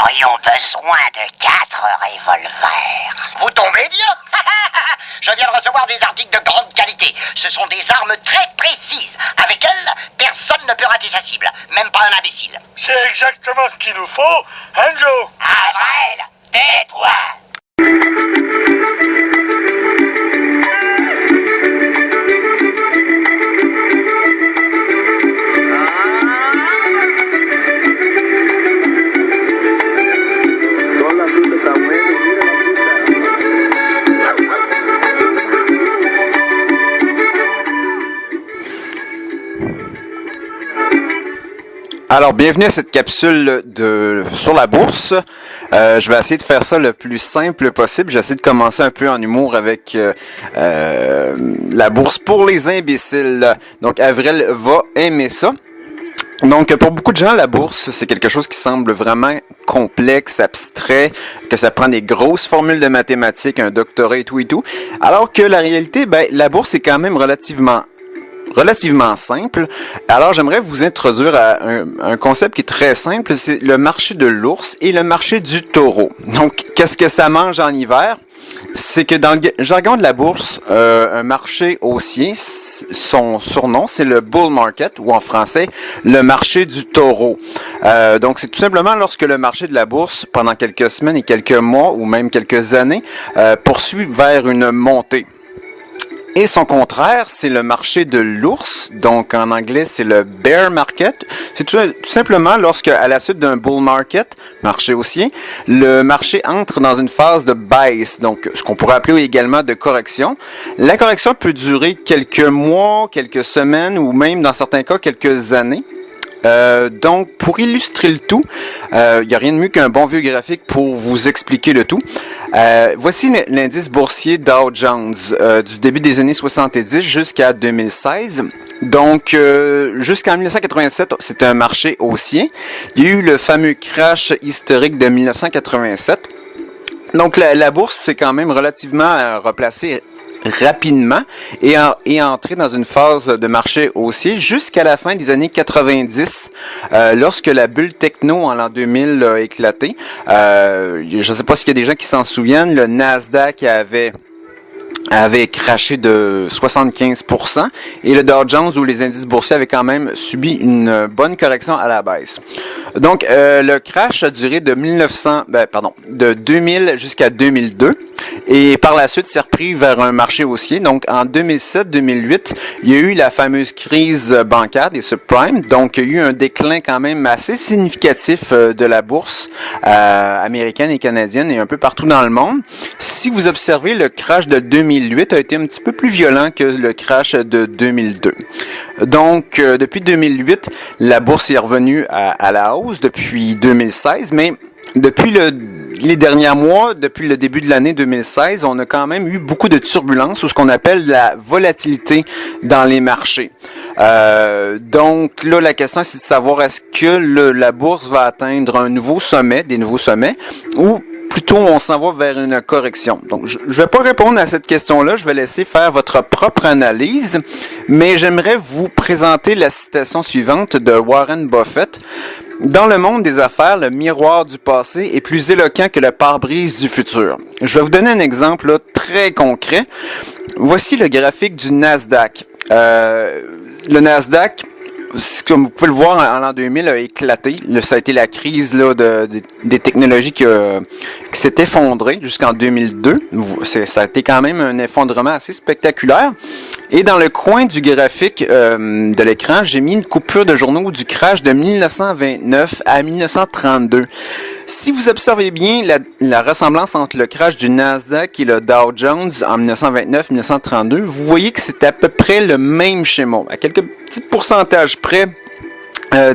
aurions besoin de 4 revolvers. Vous tombez bien. Je viens de recevoir des articles de grande qualité. Ce sont des armes très précises. Avec elles, personne ne peut rater sa cible. Même pas un imbécile. C'est exactement ce qu'il nous faut, hein, Joe? Avril, tais-toi. Alors, bienvenue à cette capsule sur la bourse. Je vais essayer de faire ça le plus simple possible. J'essaie de commencer un peu en humour avec la bourse pour les imbéciles. Donc, Avril va aimer ça. Donc, pour beaucoup de gens, la bourse, c'est quelque chose qui semble vraiment complexe, abstrait, que ça prend des grosses formules de mathématiques, un doctorat et tout. Alors que la réalité, la bourse est quand même relativement simple. Alors, j'aimerais vous introduire à un concept qui est très simple, c'est le marché de l'ours et le marché du taureau. Donc, qu'est-ce que ça mange en hiver? C'est que dans le jargon de la bourse, un marché haussier, son surnom, c'est le bull market, ou en français, le marché du taureau. Donc, c'est tout simplement lorsque le marché de la bourse, pendant quelques semaines et quelques mois, ou même quelques années, poursuit vers une montée. Et son contraire, c'est le marché de l'ours, donc en anglais c'est le bear market. C'est tout simplement lorsque, à la suite d'un bull market, marché haussier, le marché entre dans une phase de baisse, donc ce qu'on pourrait appeler également de correction. La correction peut durer quelques mois, quelques semaines ou même dans certains cas quelques années. Donc, pour illustrer le tout, il n'y a rien de mieux qu'un bon vieux graphique pour vous expliquer le tout. Voici l'indice boursier Dow Jones du début des années 70 jusqu'à 2016. Donc, jusqu'en 1987, c'était un marché haussier. Il y a eu le fameux crash historique de 1987. Donc, la bourse s'est quand même relativement replacée rapidement et entrer dans une phase de marché haussier jusqu'à la fin des années 90, lorsque la bulle techno en l'an 2000 a éclaté. Je ne sais pas s'il y a des gens qui s'en souviennent, le Nasdaq avait craché de 75% et le Dow Jones ou les indices boursiers avaient quand même subi une bonne correction à la baisse. Donc, le crash a duré de 2000 jusqu'à 2002 et par la suite s'est repris vers un marché haussier. Donc, en 2007-2008, il y a eu la fameuse crise bancaire des subprimes. Donc, il y a eu un déclin quand même assez significatif de la bourse américaine et canadienne et un peu partout dans le monde. Si vous observez, le crash de 2008 a été un petit peu plus violent que le crash de 2002. Donc, depuis 2008, la bourse est revenue à la hausse depuis 2016, mais depuis les derniers mois, depuis le début de l'année 2016, on a quand même eu beaucoup de turbulences ou ce qu'on appelle la volatilité dans les marchés. Donc là, la question c'est de savoir est-ce que la bourse va atteindre un nouveau sommet, des nouveaux sommets, ou plutôt on s'en va vers une correction. Donc je vais pas répondre à cette question-là, je vais laisser faire votre propre analyse, mais j'aimerais vous présenter la citation suivante de Warren Buffett. Dans le monde des affaires, le miroir du passé est plus éloquent que le pare-brise du futur. Je vais vous donner un exemple là, très concret. Voici le graphique du Nasdaq. Le Nasdaq, comme vous pouvez le voir, en l'an 2000 a éclaté. Ça a été la crise là, des technologies qui s'est effondrée jusqu'en 2002. Ça a été quand même un effondrement assez spectaculaire. Et dans le coin du graphique de l'écran, j'ai mis une coupure de journaux du crash de 1929 à 1932. Si vous observez bien la ressemblance entre le crash du Nasdaq et le Dow Jones en 1929-1932, vous voyez que c'est à peu près le même schéma, à quelques petits pourcentages près.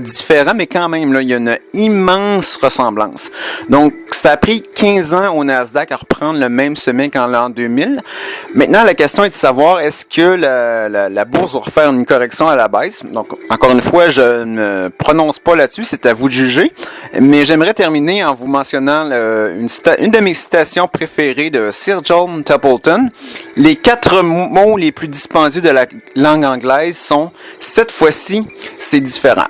Différent, mais quand même, là, il y a une immense ressemblance. Donc, ça a pris 15 ans au Nasdaq à reprendre le même sommet qu'en l'an 2000. Maintenant, la question est de savoir, est-ce que la bourse va refaire une correction à la baisse? Donc, encore une fois, je ne prononce pas là-dessus, c'est à vous de juger. Mais j'aimerais terminer en vous mentionnant une de mes citations préférées de Sir John Templeton. Les 4 mots les plus dispendieux de la langue anglaise sont « cette fois-ci, c'est différent ».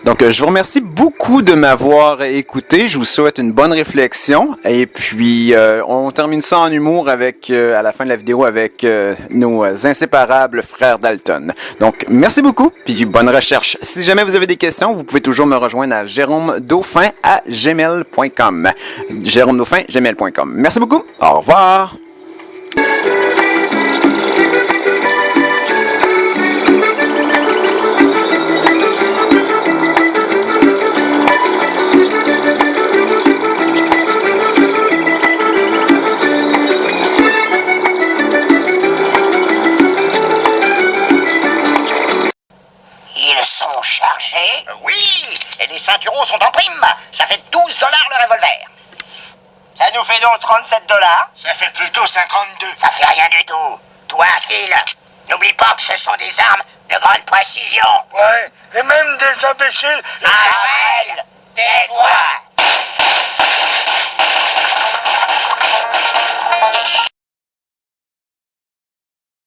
Donc, je vous remercie beaucoup de m'avoir écouté. Je vous souhaite une bonne réflexion. Et puis, on termine ça en humour avec, à la fin de la vidéo avec nos inséparables frères Dalton. Donc, merci beaucoup. Puis, bonne recherche. Si jamais vous avez des questions, vous pouvez toujours me rejoindre à jérômedauphin@gmail.com. jérômedauphin@gmail.com. Merci beaucoup. Au revoir. Ils sont chargés. Oui, et les ceinturons sont en prime. Ça fait $12 le revolver. Ça nous fait donc $37. Ça fait plutôt 52. Ça fait rien du tout. Toi, Phil, n'oublie pas que ce sont des armes de grande précision. Ouais, et même des imbéciles. Arrête, tais-toi.